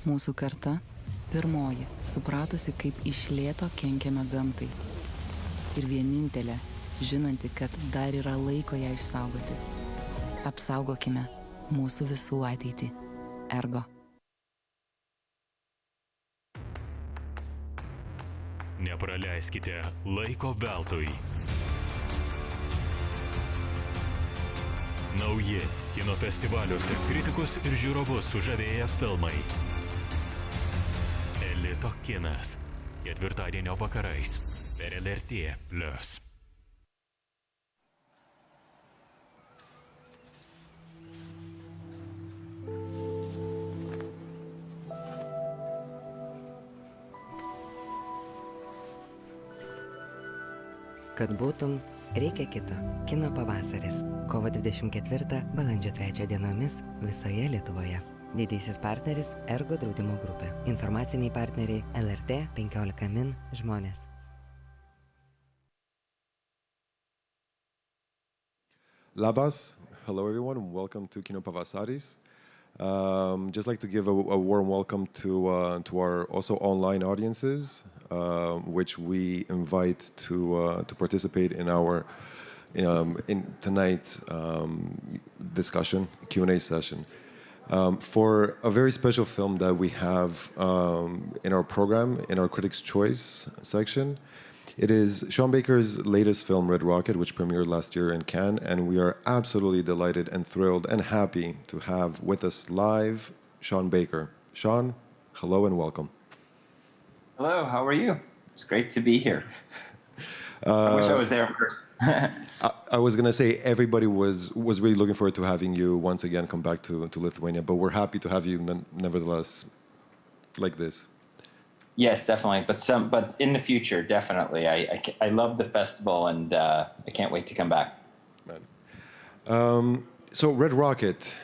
Mūsų karta pirmoji, supratusi, kaip iš lėto kenkiame gamtai. Ir vienintelė, žinanti, kad dar yra laiko ją išsaugoti. Apsaugokime mūsų visų ateitį. Ergo. Nepraleiskite laiko veltui. Nauji kino festivaliuose kritikus ir žiūrovus sužavėję filmai. Elito kinas. Ketvirtadienio vakarais per LRT+. Kad būtum, reikia kito. Kino Pavasaris. Kovo 24, balandžio 3 dienomis visoje Lietuvoje. Didysis partneris Ergo draudimo grupė. Informaciniai partneriai LRT 15 min žmonės. Labas. Hello everyone and welcome to Kino Pavasaris. Just like to give a warm welcome to our also online audiences, which we invite to participate in our in tonight's discussion Q&A session for a very special film that we have in our program in our Critics' Choice section. It is Sean Baker's latest film, Red Rocket, which premiered last year in Cannes, and we are absolutely delighted and thrilled and happy to have with us live Sean Baker. Sean, hello and welcome. Hello, how are you? It's great to be here. I wish I was there first. I was going to say everybody was really looking forward to having you once again come back to Lithuania, but we're happy to have you nevertheless like this. Yes, definitely. But in the future, definitely. I love the festival, and I can't wait to come back. So Red Rocket.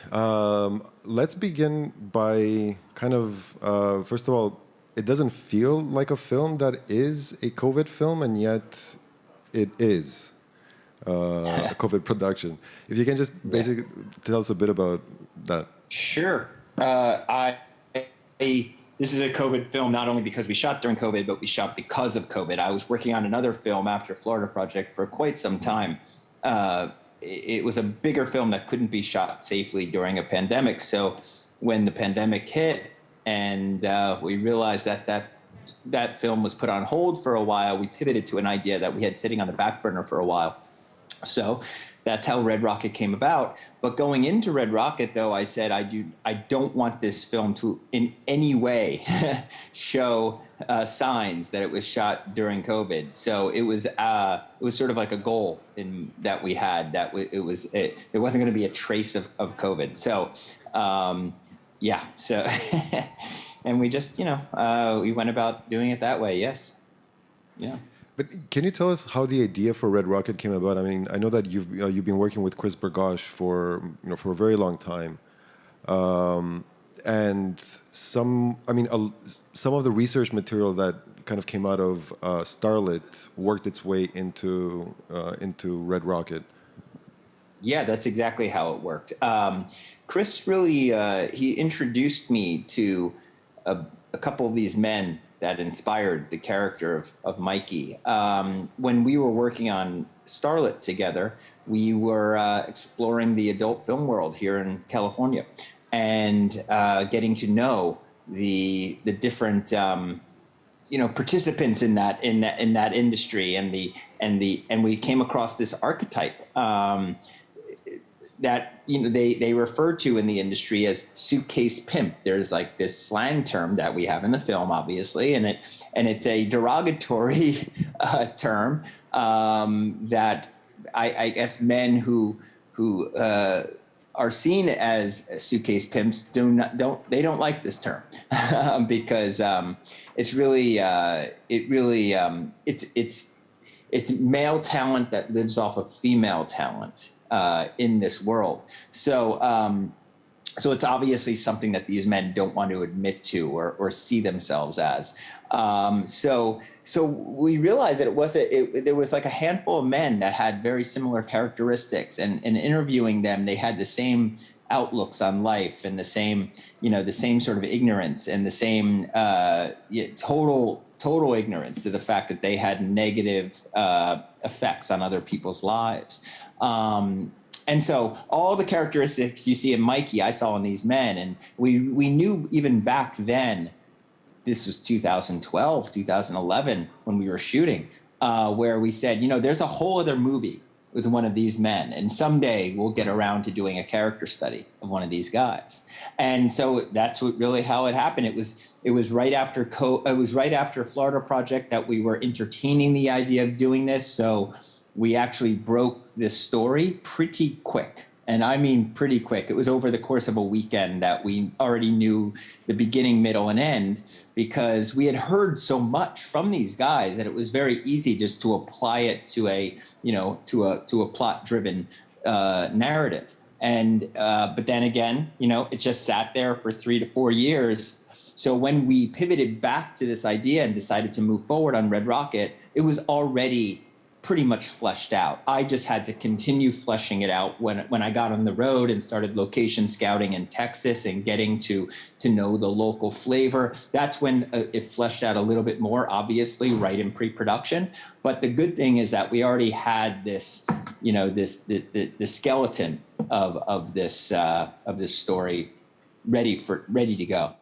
Let's begin by kind of first of all, it doesn't feel like a film that is a COVID film, and yet it is a COVID production. If you can just basically tell us a bit about that. Sure. This is a COVID film, not only because we shot during COVID, but we shot because of COVID. I was working on another film after Florida Project for quite some time. It was a bigger film that couldn't be shot safely during a pandemic. So when the pandemic hit and we realized that film was put on hold for a while, we pivoted to an idea that we had sitting on the back burner for a while. So that's how Red Rocket came about. But going into Red Rocket, though, I said I don't want this film to in any way show signs that it was shot during COVID. So it was sort of like a goal that we had, that there wasn't going to be a trace of COVID. So so and we just we went about doing it that way. Yes. Yeah. But can you tell us how the idea for Red Rocket came about? I mean, I know that you've been working with Chris Bergosh for a very long time, and some of the research material that kind of came out of Starlit worked its way into Red Rocket. Yeah, that's exactly how it worked. Chris really he introduced me to a couple of these men that inspired the character of Mikey. When we were working on Starlit together, we were exploring the adult film world here in California, and getting to know the different participants in that industry, and we came across this archetype that they refer to in the industry as suitcase pimp. There's like this slang term that we have in the film, obviously, and it's a derogatory term that I guess men who are seen as suitcase pimps don't like this term because it's male talent that lives off of female talent in this world. So it's obviously something that these men don't want to admit to or see themselves as. So we realized that there was like a handful of men that had very similar characteristics, and in interviewing them, they had the same outlooks on life and the same sort of ignorance and the same total ignorance to the fact that they had negative effects on other people's lives. And so all the characteristics you see in Mikey, I saw in these men. And we knew even back then, this was 2012, 2011, when we were shooting, where we said, there's a whole other movie with one of these men. And someday we'll get around to doing a character study of one of these guys. And so that's how it happened. It was right after Florida Project that we were entertaining the idea of doing this. So we actually broke this story pretty quick. And I mean pretty quick. It was over the course of a weekend that we already knew the beginning, middle, and end, because we had heard so much from these guys that it was very easy just to apply it to a plot-driven narrative. And but then again, it just sat there for 3 to 4 years. So when we pivoted back to this idea and decided to move forward on Red Rocket, it was already pretty much fleshed out. I just had to continue fleshing it out when I got on the road and started location scouting in Texas and getting to know the local flavor. That's when it fleshed out a little bit more, obviously, right in pre-production. But the good thing is that we already had this, the skeleton of this story ready to go.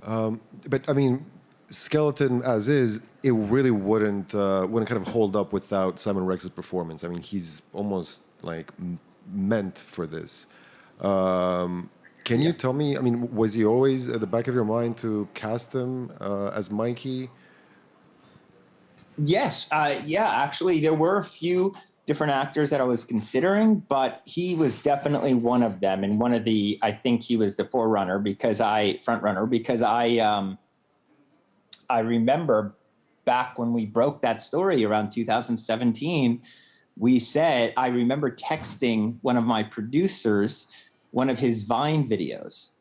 But I mean, skeleton as is, it really wouldn't kind of hold up without Simon Rex's performance. I mean, he's almost like meant for this. Can you tell me, I mean, was he always at the back of your mind to cast him as Mikey? Yes. Actually, there were a few different actors that I was considering, but he was definitely one of them. And I think he was the front runner because I remember back when we broke that story around 2017, I remember texting one of my producers, one of his Vine videos.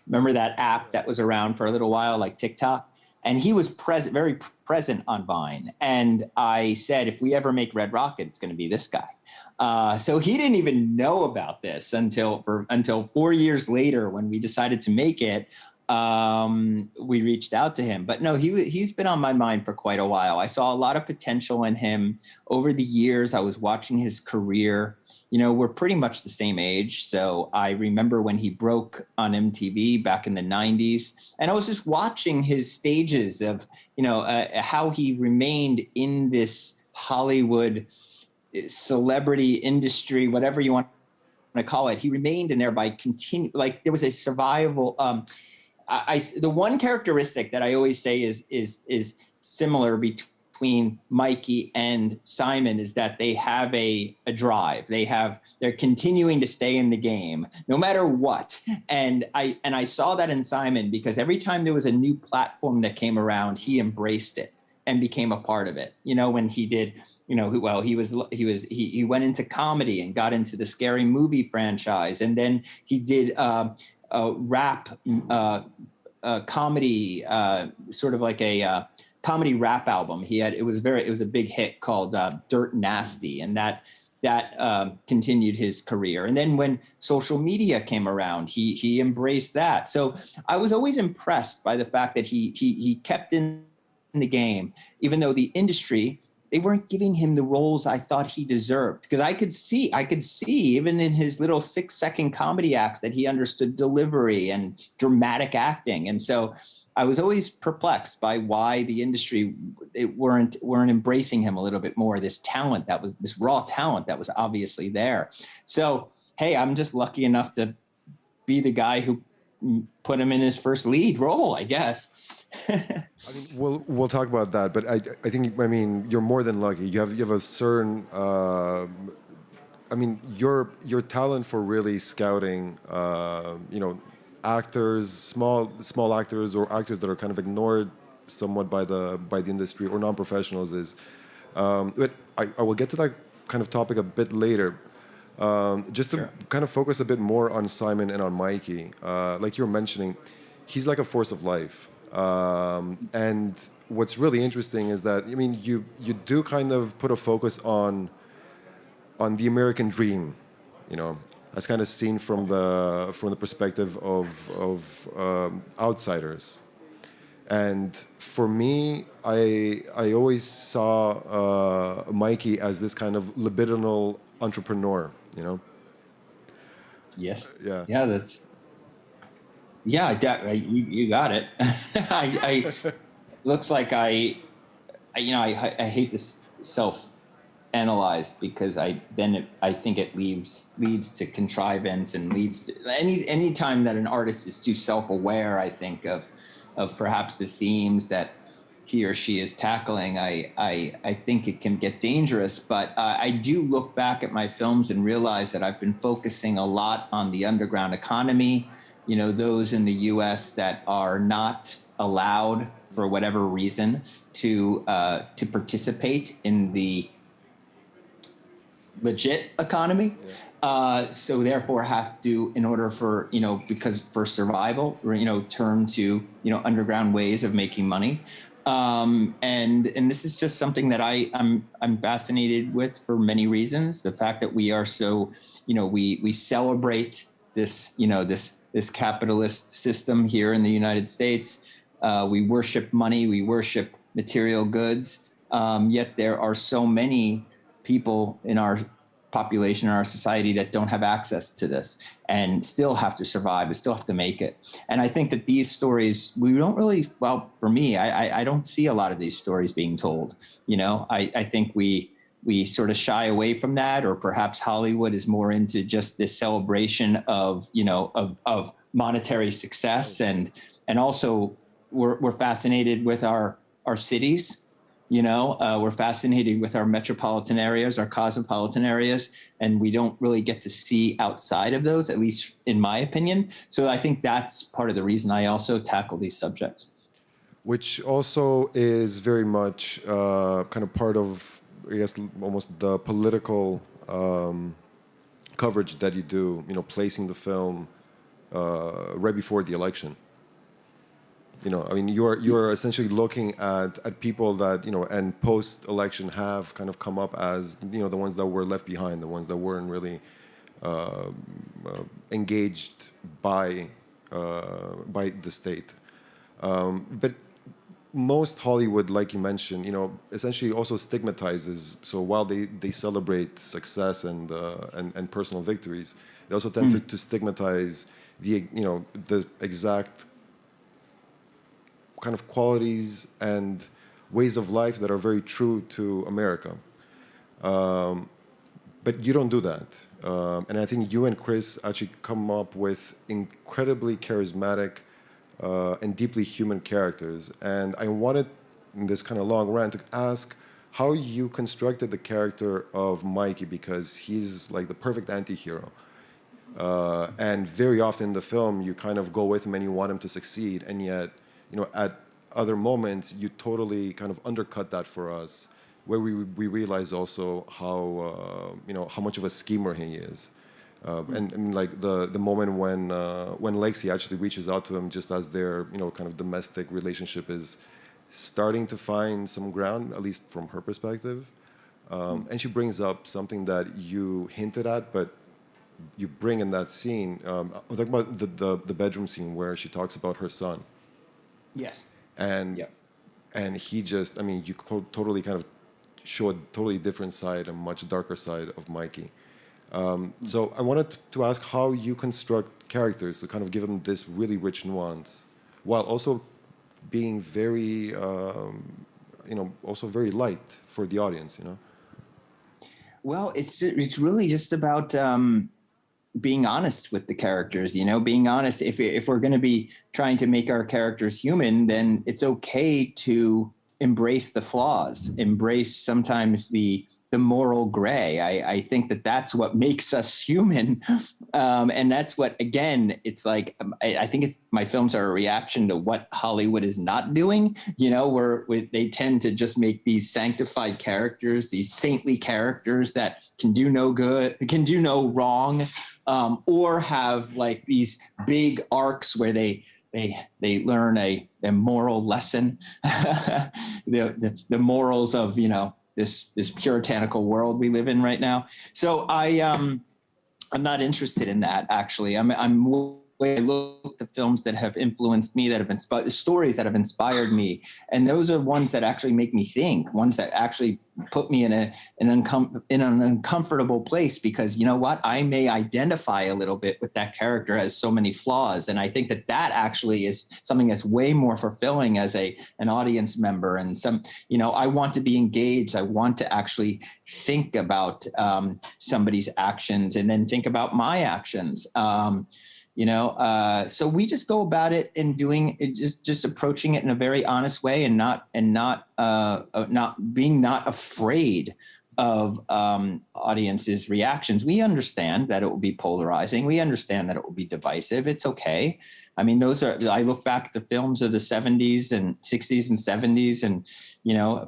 Remember that app that was around for a little while, like TikTok? And he was very present on Vine. And I said, if we ever make Red Rocket, it's going to be this guy. So he didn't even know about this until 4 years later when we decided to make it. We reached out to him, but no, he's been on my mind for quite a while. I saw a lot of potential in him over the years. I was watching his career. We're pretty much the same age. So I remember when he broke on MTV back in the 90s, and I was just watching his stages of, how he remained in this Hollywood celebrity industry, whatever you want to call it. He remained in there by there was a survival, the one characteristic that I always say is similar between Mikey and Simon is that they have a drive. They're continuing to stay in the game no matter what. And I saw that in Simon because every time there was a new platform that came around, he embraced it and became a part of it. When he did, he went into comedy and got into the Scary Movie franchise, and then he did rap comedy, sort of like a comedy rap album. It was a big hit called Dirt Nasty, and that continued his career. And then when social media came around, he embraced that. So I was always impressed by the fact that he kept in the game, even though the industry, they weren't giving him the roles I thought he deserved. Because I could see even in his little 6-second comedy acts that he understood delivery and dramatic acting. And so I was always perplexed by why the industry weren't embracing him a little bit more. This raw talent that was obviously there. So, hey, I'm just lucky enough to be the guy who put him in his first lead role, I guess. I mean, we'll talk about that, but I think you're more than lucky. You have a certain your talent for really scouting actors, small actors or actors that are kind of ignored somewhat by the industry or non-professionals is but I will get to that kind of topic a bit later. Just to kind of focus a bit more on Simon and on Mikey, like you were mentioning, he's like a force of life. And what's really interesting is that, you do kind of put a focus on the American dream, as kind of seen from the perspective of outsiders. And for me, I always saw Mikey as this kind of libidinal entrepreneur, you know? Yes. Yeah. Yeah, you got it. I looks like I hate to self-analyze, because I think it leads to contrivance, and leads to any time that an artist is too self-aware, I think of perhaps the themes that he or she is tackling, I think it can get dangerous. But I do look back at my films and realize that I've been focusing a lot on the underground economy, you know, those in the US that are not allowed for whatever reason to participate in the legit economy. Yeah. So therefore have to, in order for, you know, because for survival, you know, turn to, you know, underground ways of making money. And this is just something that I'm fascinated with for many reasons. The fact that we are so, you know, we celebrate this, you know, this capitalist system here in the United States. We worship money, we worship material goods. Yet there are so many people in our population, in our society, that don't have access to this and still have to survive and still have to make it. And I think that these stories, we don't really, well, for me, I don't see a lot of these stories being told. You know, I think we sort of shy away from that, or perhaps Hollywood is more into just this celebration of, you know, of monetary success. And also we're fascinated with our cities. You know, we're fascinated with our metropolitan areas, our cosmopolitan areas, and we don't really get to see outside of those, at least in my opinion. So I think that's part of the reason I also tackle these subjects. Which also is very much kind of part of, I guess, almost the political coverage that you do, you know, placing the film right before the election. You know, I mean, you're essentially looking at people that, you know, and post-election have kind of come up as, you know, the ones that were left behind, the ones that weren't really engaged by the state. But most Hollywood, like you mentioned, you know, essentially also stigmatizes. So while they celebrate success and personal victories, they also tend to stigmatize the, you know, the exact kind of qualities and ways of life that are very true to America. But you don't do that. And I think you and Chris actually come up with incredibly charismatic and deeply human characters. And I wanted, in this kind of long rant, to ask how you constructed the character of Mikey, because he's like the perfect anti-hero. And very often in the film, you kind of go with him and you want him to succeed, and yet, you know, at other moments, you totally kind of undercut that for us, where we realize also how you know, how much of a schemer he is, and like the moment when Lexi actually reaches out to him just as their, you know, kind of domestic relationship is starting to find some ground, at least from her perspective, and she brings up something that you hinted at, but you bring in that scene. I'm talking about the bedroom scene where she talks about her son. Yes. And yep. And he just, I mean, you totally kind of show a totally different side, a much darker side of Mikey. So I wanted to ask how you construct characters to kind of give them this really rich nuance, while also being very, you know, also very light for the audience, you know? Well, it's really just about being honest with the characters, you know, being honest. If we're going to be trying to make our characters human, then it's okay to embrace the flaws, embrace sometimes the moral gray. I think that's what makes us human. And that's what, again, it's like, I think my films are a reaction to what Hollywood is not doing, you know, where they tend to just make these sanctified characters, these saintly characters that can do no good, can do no wrong, or have like these big arcs where they learn a moral lesson, the morals of, you know, this puritanical world we live in right now. So I I'm not interested in that, actually. I look at films that have influenced me, that have inspired, stories that have inspired me. And those are ones that actually make me think, ones that actually put me in an uncomfortable place, because you know what? I may identify a little bit with that character as so many flaws. And I think that actually is something that's way more fulfilling as an audience member. And I want to be engaged. I want to actually think about somebody's actions and then think about my actions. So we just go about it and doing it, just approaching it in a very honest way, and not afraid of audiences' reactions. We understand that it will be polarizing. We understand that it will be divisive. It's okay. I mean, I look back at the films of the 70s and 60s and 70s, and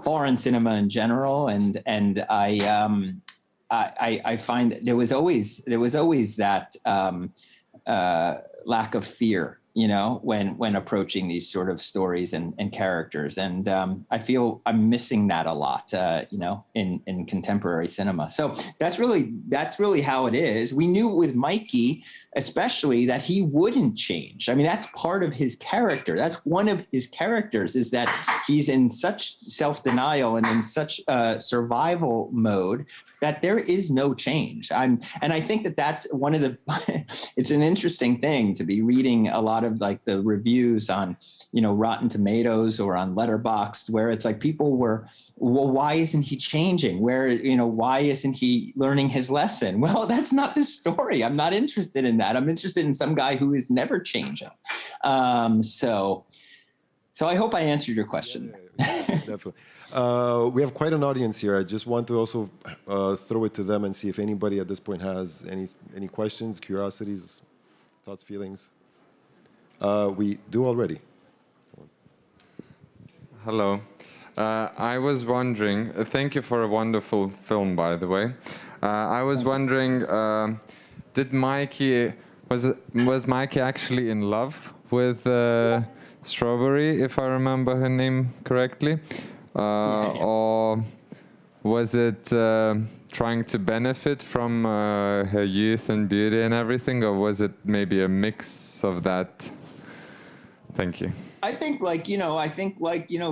foreign cinema in general, and I find that there was always that lack of fear, when approaching these sort of stories and characters. And I feel I'm missing that a lot, in contemporary cinema. So that's really how it is. We knew with Mikey, especially, that he wouldn't change. I mean, that's part of his character. That's one of his characters, is that he's in such self-denial and in such survival mode that there is no change. And I think that that's one of it's an interesting thing to be reading a lot of like the reviews on, Rotten Tomatoes or on Letterboxd, where it's like people were, well, why isn't he changing? Why isn't he learning his lesson? Well, that's not the story. I'm not interested in that. I'm interested in some guy who is never changing. So I hope I answered your question. Yeah, definitely. We have quite an audience here. I just want to also throw it to them and see if anybody at this point has any questions, curiosities, thoughts, feelings. We do already. Hello. I was wondering, thank you for a wonderful film, by the way. I was wondering, was Mikey actually in love with Strawberry, if I remember her name correctly? Or was it trying to benefit from her youth and beauty and everything, or was it maybe a mix of that? Thank you. I think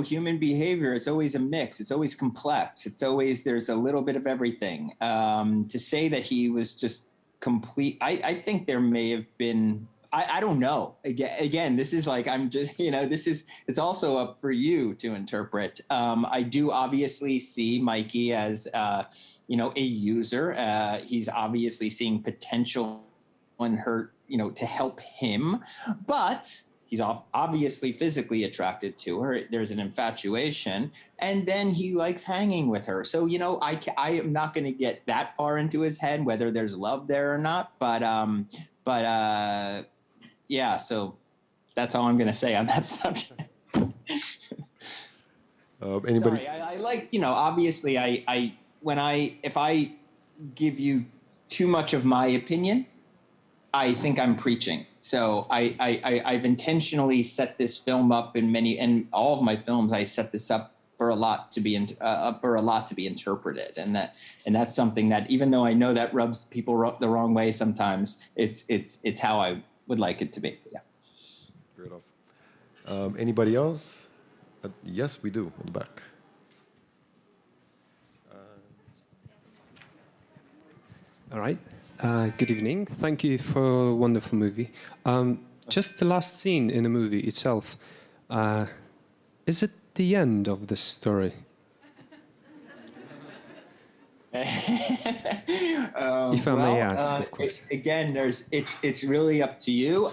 human behavior, it's always a mix. It's always complex. There's a little bit of everything. To say that he was just complete, I think there may have been, I don't know. Again, this is like, I'm just, it's also up for you to interpret. I do obviously see Mikey as, a user. He's obviously seeing potential in her, to help him, but he's obviously physically attracted to her. There's an infatuation, and then he likes hanging with her. So, I am not going to get that far into his head, whether there's love there or not. But yeah, so that's all I'm going to say on that subject. Anybody? Sorry, I like, obviously if I give you too much of my opinion, I think I'm preaching. So I've intentionally set this film up in all of my films. I set this up for a lot to be interpreted, and that's something that, even though I know that rubs people the wrong way sometimes, it's how I would like it to be. Yeah. Fair enough. Anybody else? Yes, we do in the back. All right. Good evening. Thank you for a wonderful movie. Just the last scene in the movie itself, is it the end of the story? If I may ask, of course. Again, it's really up to you.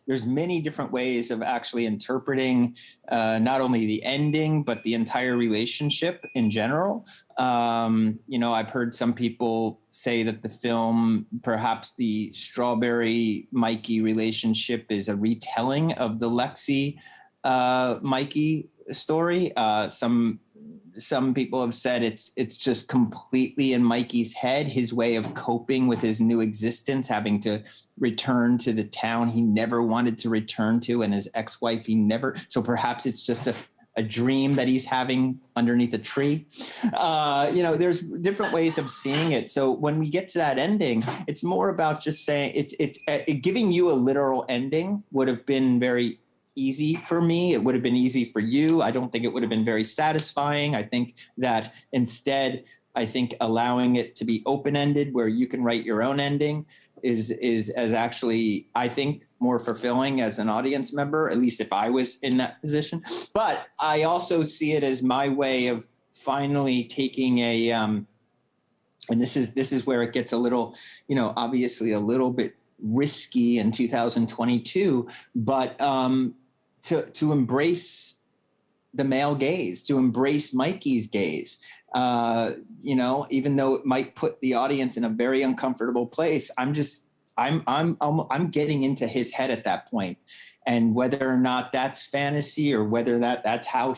There's many different ways of actually interpreting not only the ending, but the entire relationship in general. I've heard some people say that the film, perhaps the Strawberry Mikey relationship, is a retelling of the Lexi Mikey story. Some people have said it's just completely in Mikey's head, his way of coping with his new existence, having to return to the town he never wanted to return to, and his ex-wife so perhaps it's just a dream that he's having underneath a tree. There's different ways of seeing it. So when we get to that ending, it's more about just saying giving you a literal ending would have been very easy for me. It would have been easy for you. I don't think it would have been very satisfying. I think that instead, allowing it to be open-ended where you can write your own ending is actually, I think, more fulfilling as an audience member, at least if I was in that position. But I also see it as my way of finally taking and this is where it gets a little, obviously a little bit risky in 2022, but to embrace the male gaze, to embrace Mikey's gaze. Even though it might put the audience in a very uncomfortable place, I'm getting into his head at that point. And whether or not that's fantasy or whether that's how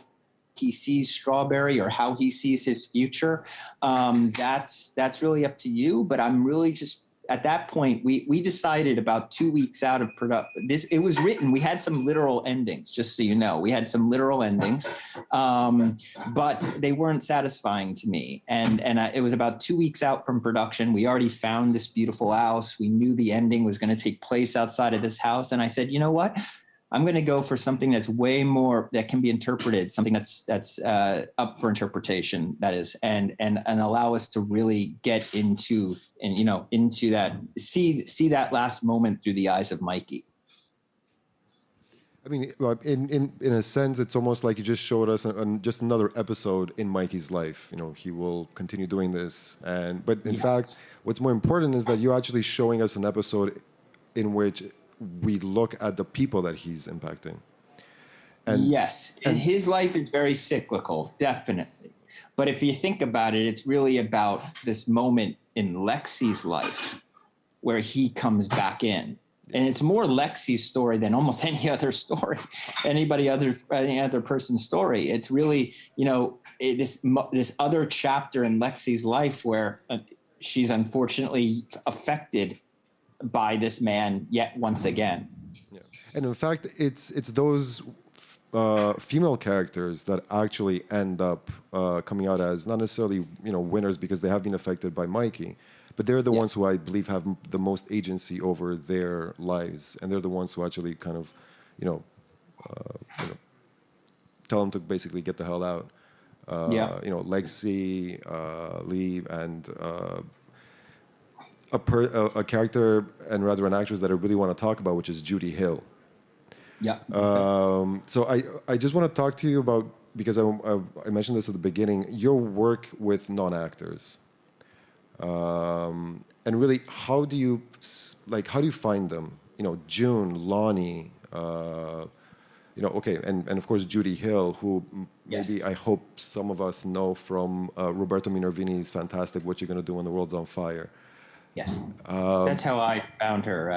he sees Strawberry or how he sees his future, that's really up to you. But I'm really just, at that point, we decided about 2 weeks out of production. It was written. We had some literal endings, just so you know. We had some literal endings, but they weren't satisfying to me. And it was about 2 weeks out from production. We already found this beautiful house. We knew the ending was going to take place outside of this house. And I said, you know what? I'm going to go for something that's way more that can be interpreted, something that's up for interpretation, that is, and allow us to really get into that, see that last moment through the eyes of Mikey. I mean, in a sense, it's almost like you just showed us just another episode in Mikey's life. He will continue doing this, but in fact, what's more important is that you're actually showing us an episode in which we look at the people that he's impacting. And his life is very cyclical, definitely. But if you think about it, it's really about this moment in Lexi's life where he comes back in. And it's more Lexi's story than almost any other story, any other person's story. It's really, this other chapter in Lexi's life where she's unfortunately affected by this man yet once again. Yeah. And in fact, it's those female characters that actually end up coming out as not necessarily winners because they have been affected by Mikey, but they're the ones who I believe have the most agency over their lives, and they're the ones who actually kind of tell them to basically get the hell out. Lexi, Lee, and a character and rather an actress that I really want to talk about, which is Judy Hill. Yeah. So I just want to talk to you about, because I mentioned this at the beginning, your work with non-actors, and really how do you find them? June, Lonnie, and of course Judy Hill, who maybe I hope some of us know from Roberto Minervini's fantastic "What You're Gonna Do When the World's on Fire." Yes, that's how I found her.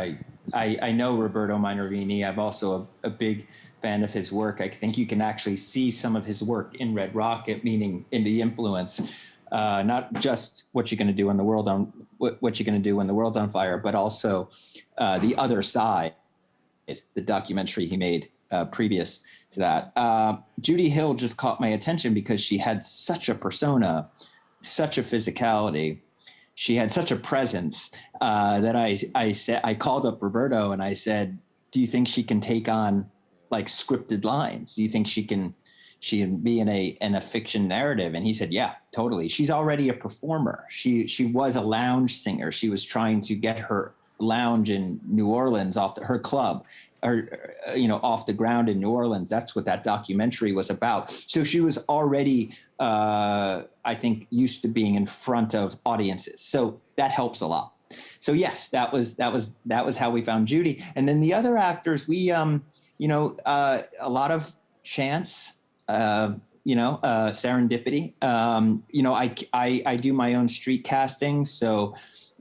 I know Roberto Minervini. I'm also a big fan of his work. I think you can actually see some of his work in Red Rocket, meaning in the influence, not just what you're going to do when the world's on fire, but also the other side, the documentary he made previous to that. Judy Hill just caught my attention because she had such a persona, such a physicality. She had such a presence that I called up Roberto and I said, do you think she can take on like scripted lines? Do you think she can be in a fiction narrative? And he said, yeah, totally. She's already a performer. She was a lounge singer. She was trying to get her lounge in New Orleans her club, or off the ground in New Orleans. That's what that documentary was about. So she was already, I think, used to being in front of audiences. So that helps a lot. So yes, that was how we found Judy. And then the other actors, we, a lot of chance, serendipity. I do my own street casting, so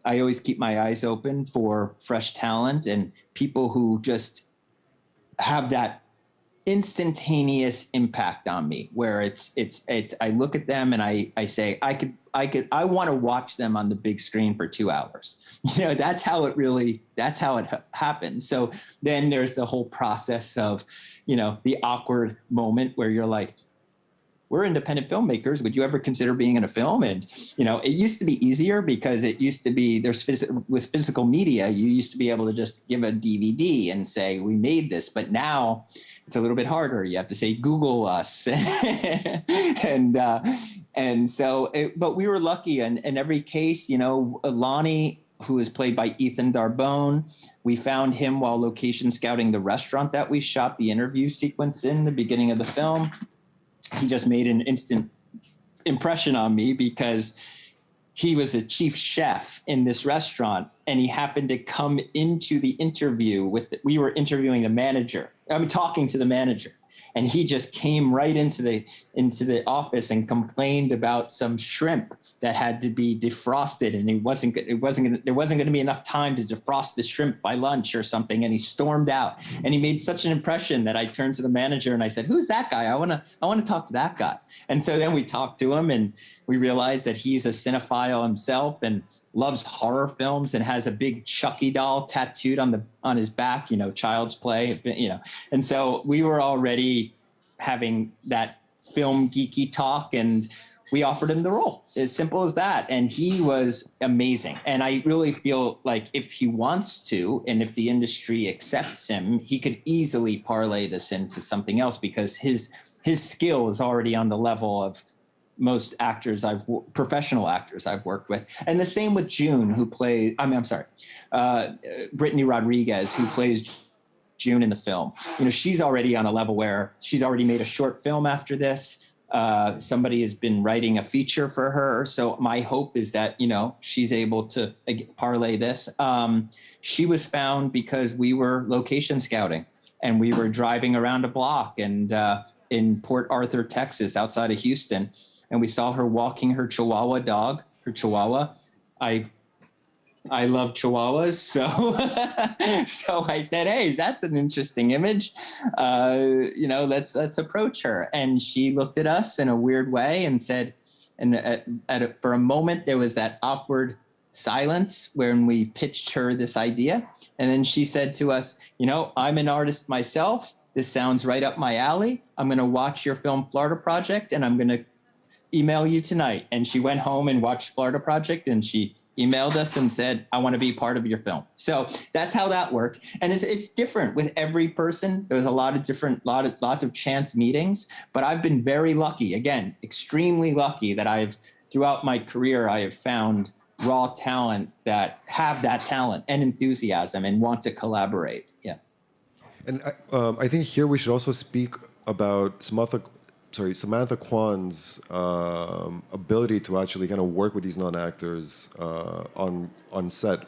I always keep my eyes open for fresh talent and people who just have that instantaneous impact on me, where it's I look at them and I say I want to watch them on the big screen for 2 hours. That's how it happened. So then there's the whole process of, the awkward moment where you're like, we're independent filmmakers. Would you ever consider being in a film? And, it used to be easier because it used to be with physical media, you used to be able to just give a DVD and say, we made this. But now it's a little bit harder. You have to say, Google us. But we were lucky. And in every case, Lonnie, who is played by Ethan Darbone, we found him while location scouting the restaurant that we shot the interview sequence in the beginning of the film. He just made an instant impression on me because he was a chief chef in this restaurant, and he happened to come into the interview we were interviewing the manager. Talking to the manager. And he just came right into the office and complained about some shrimp that had to be defrosted, and there wasn't going to be enough time to defrost the shrimp by lunch or something. And he stormed out, and he made such an impression that I turned to the manager and I said, "Who's that guy? I want to talk to that guy." And so then we talked to him, and we realized that he's a cinephile himself and loves horror films and has a big Chucky doll tattooed on his back, Child's Play, And so we were already having that film geeky talk, and we offered him the role. As simple as that. And he was amazing. And I really feel like if he wants to, and if the industry accepts him, he could easily parlay this into something else, because his skill is already on the level of most professional actors I've worked with. And the same with June, Brittany Rodriguez, who plays June in the film. She's already on a level where she's already made a short film after this. Somebody has been writing a feature for her. So my hope is that, she's able to parlay this. She was found because we were location scouting, and we were driving around a block and in Port Arthur, Texas, outside of Houston. And we saw her walking her Chihuahua dog, her Chihuahua. I love Chihuahuas. So I said, hey, that's an interesting image. Let's approach her. And she looked at us in a weird way and said, for a moment, there was that awkward silence when we pitched her this idea. And then she said to us, I'm an artist myself. This sounds right up my alley. I'm going to watch your film Florida Project, and I'm going to email you tonight. And she went home and watched Florida Project, and she emailed us and said, I want to be part of your film. So that's how that worked. And it's different with every person. There's a lot of lots of chance meetings, but I've been very lucky, again, extremely lucky that throughout my career, I have found raw talent that have that talent and enthusiasm and want to collaborate. Yeah. And I think here we should also speak about Samantha Kwan's ability to actually kind of work with these non-actors on set.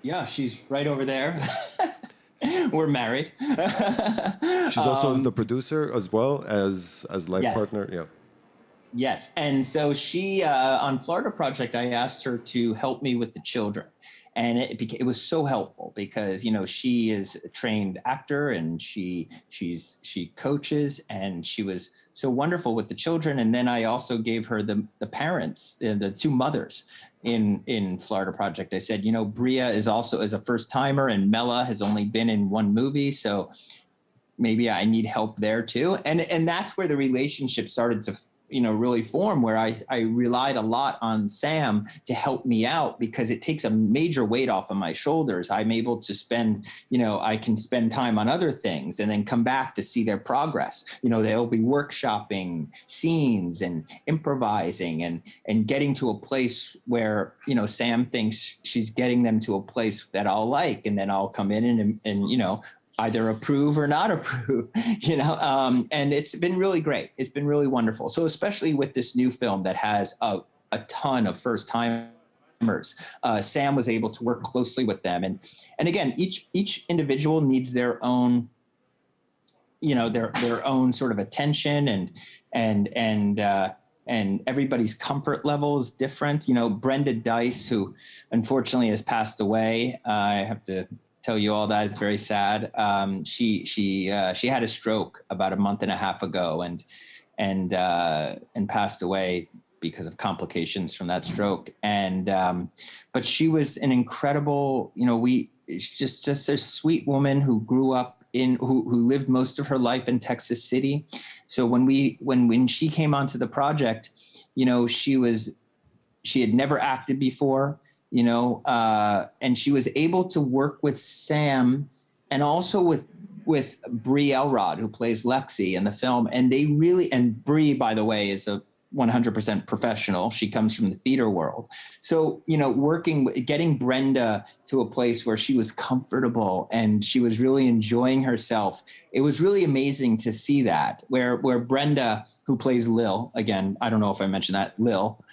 Yeah, she's right over there. We're married. She's also the producer as well as life partner. Yeah. Yes, and so she on Florida Project, I asked her to help me with the children. And it was so helpful because, she is a trained actor and she coaches, and she was so wonderful with the children. And then I also gave her the parents, the two mothers in Florida Project. I said, Bria is a first timer, and Mela has only been in one movie. So maybe I need help there too. And that's where the relationship started to really form, where I relied a lot on Sam to help me out, because it takes a major weight off of my shoulders. I'm able to I can spend time on other things and then come back to see their progress. They'll be workshopping scenes and improvising and getting to a place where, Sam thinks she's getting them to a place that I'll like, and then I'll come in and either approve or not approve, and it's been really great. It's been really wonderful. So especially with this new film that has a ton of first timers, Sam was able to work closely with them. And again, each individual needs their own, their own sort of attention and everybody's comfort level is different. Brenda Dice, who unfortunately has passed away. I have to tell you all that. It's very sad. She had a stroke about a month and a half ago and passed away because of complications from that stroke. But she was an incredible, just a sweet woman who grew up who lived most of her life in Texas City. So when she came onto the project, she had never acted before, and she was able to work with Sam and also with Bree Elrod, who plays Lexi in the film. And Bree, by the way, is a 100% professional. She comes from the theater world. So, getting Brenda to a place where she was comfortable and she was really enjoying herself. It was really amazing to see that where Brenda, who plays Lil, again, I don't know if I mentioned that, Lil,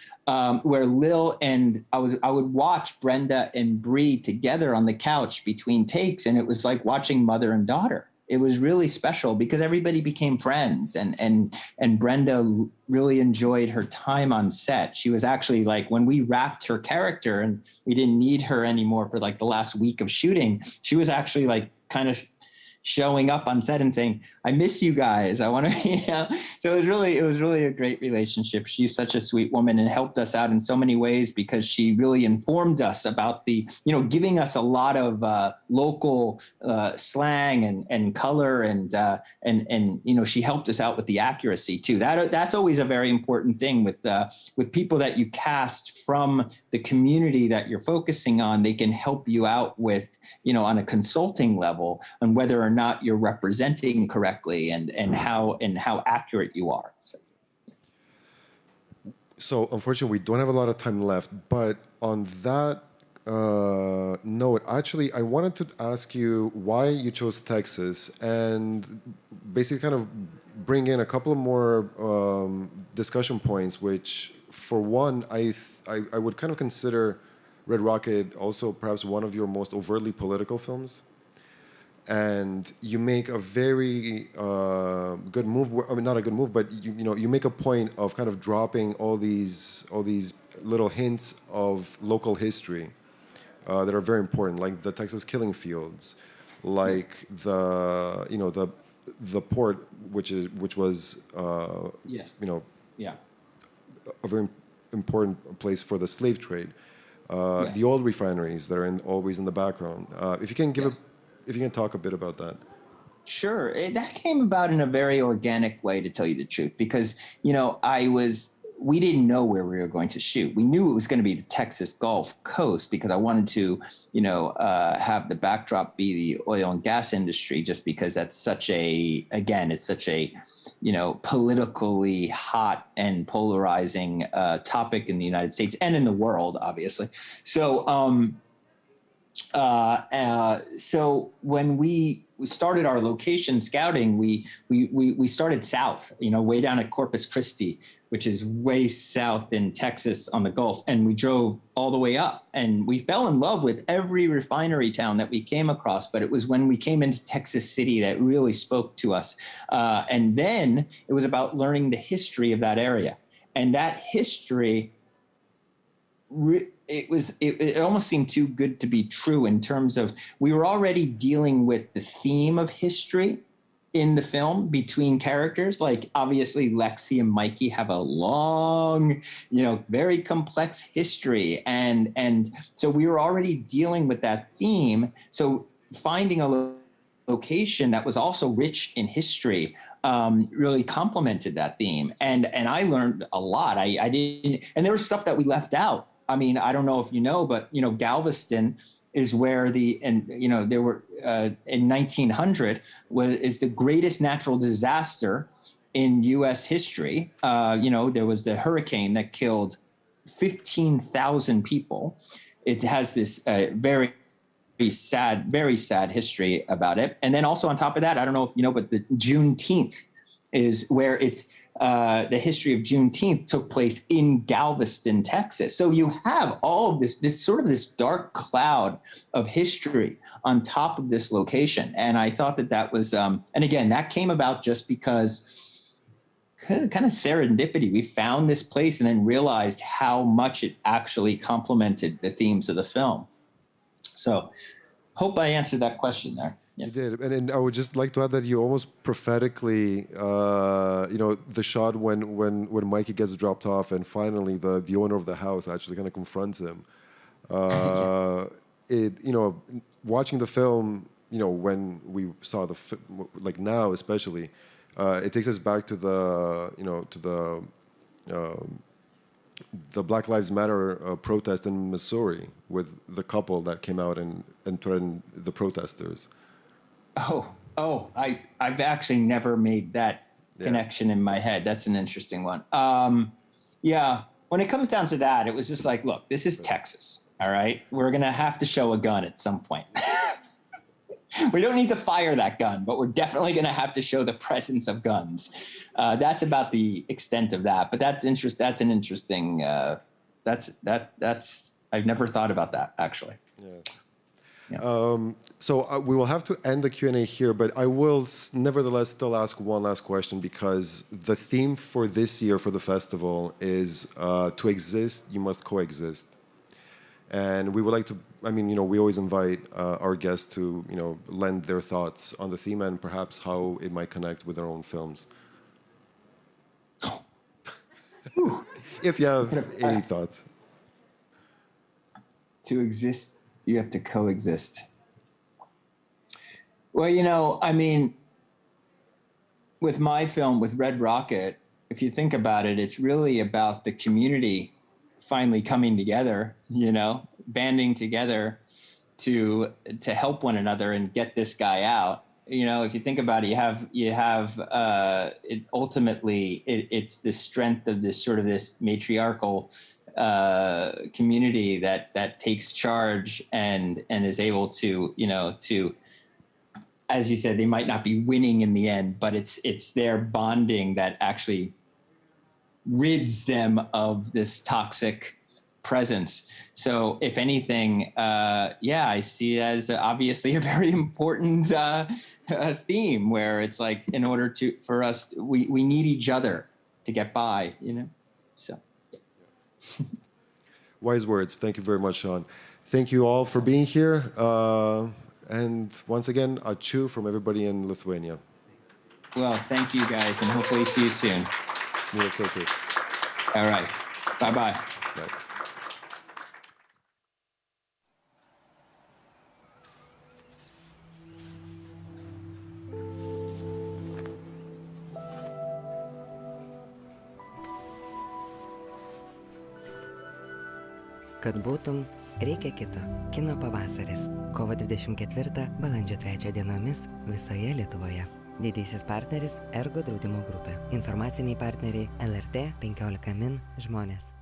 where Lil and I would watch Brenda and Bree together on the couch between takes. And it was like watching mother and daughter. It was really special because everybody became friends, and Brenda really enjoyed her time on set. She was actually like, when we wrapped her character and we didn't need her anymore for like the last week of shooting, she was actually like kind of showing up on set and saying, I miss you guys. I want to, So it was really a great relationship. She's such a sweet woman and helped us out in so many ways because she really informed us about giving us a lot of local slang and color and she helped us out with the accuracy too. That's always a very important thing with people that you cast from the community that you're focusing on. They can help you out with, on a consulting level on whether or not you're representing correctly and how accurate you are. So unfortunately, we don't have a lot of time left. But on that note, actually, I wanted to ask you why you chose Texas and basically kind of bring in a couple of more discussion points, which, for one, I would kind of consider Red Rocket also perhaps one of your most overtly political films. And you make a very good move. I mean, not a good move, but you make a point of kind of dropping all these little hints of local history that are very important, like the Texas killing fields, like the port, which was a very important place for the slave trade. The oil refineries that are always in the background. If you can if you can talk a bit about that. Sure. That came about in a very organic way, to tell you the truth, because, we didn't know where we were going to shoot. We knew it was going to be the Texas Gulf Coast because I wanted to, have the backdrop be the oil and gas industry, just because that's such a politically hot and polarizing topic in the United States and in the world, obviously. So, so when we started our location scouting, we started south, way down at Corpus Christi, which is way south in Texas on the Gulf. And we drove all the way up and we fell in love with every refinery town that we came across. But it was when we came into Texas City that really spoke to us. And then it was about learning the history of that area. And that history, it almost seemed too good to be true in terms of we were already dealing with the theme of history in the film between characters. Like obviously Lexi and Mikey have a long, very complex history. And so we were already dealing with that theme. So finding a location that was also rich in history really complemented that theme. And I learned a lot. I didn't, and there was stuff that we left out. I mean, I don't know if you know, but, Galveston is where there were in 1900 is the greatest natural disaster in U.S. history. There was the hurricane that killed 15,000 people. It has this very sad history about it. And then also on top of that, I don't know if you know, but the Juneteenth is where it's the history of Juneteenth took place in Galveston, Texas. So you have all of this dark cloud of history on top of this location. And I thought that was, and again, that came about just because kind of serendipity. We found this place and then realized how much it actually complemented the themes of the film. So hope I answered that question there. Yeah. You did, and I would just like to add that you almost prophetically, the shot when Mikey gets dropped off, and finally the owner of the house actually kind of confronts him. Watching the film, when we saw like now especially, it takes us back to the Black Lives Matter protest in Missouri with the couple that came out and threatened the protesters. I've actually never made that connection in my head. That's an interesting one. When it comes down to that, it was just like, look, this is Texas, all right? We're going to have to show a gun at some point. We don't need to fire that gun, but we're definitely going to have to show the presence of guns. That's about the extent of that. But that's an interesting. I've never thought about that actually. So we will have to end the Q&A here, but I will nevertheless still ask one last question, because the theme for this year for the festival is to exist, you must coexist. And we would like to, we always invite our guests to, lend their thoughts on the theme and perhaps how it might connect with their own films. If you have any thoughts. To exist, you have to coexist. Well, with my film, with Red Rocket, if you think about it, it's really about the community finally coming together, banding together to help one another and get this guy out. If you think about it, you have it ultimately it's the strength of this sort of this matriarchal community that takes charge and is able to, as you said, they might not be winning in the end, but it's their bonding that actually rids them of this toxic presence. So if anything, I see it as obviously a very important theme, where it's like, in order for us, we need each other to get by, so. Wise words. Thank you very much, Sean. Thank you all for being here. And once again, ačiū from everybody in Lithuania. Well, thank you guys, and hopefully see you soon. We hope so too. All right. Bye-bye. Bye. Kad būtum, reikia kito. Kino Pavasaris. Kovo 24, balandžio 3 dienomis visoje Lietuvoje. Didysis partneris Ergo draudimo grupė. Informaciniai partneriai LRT 15 min žmonės.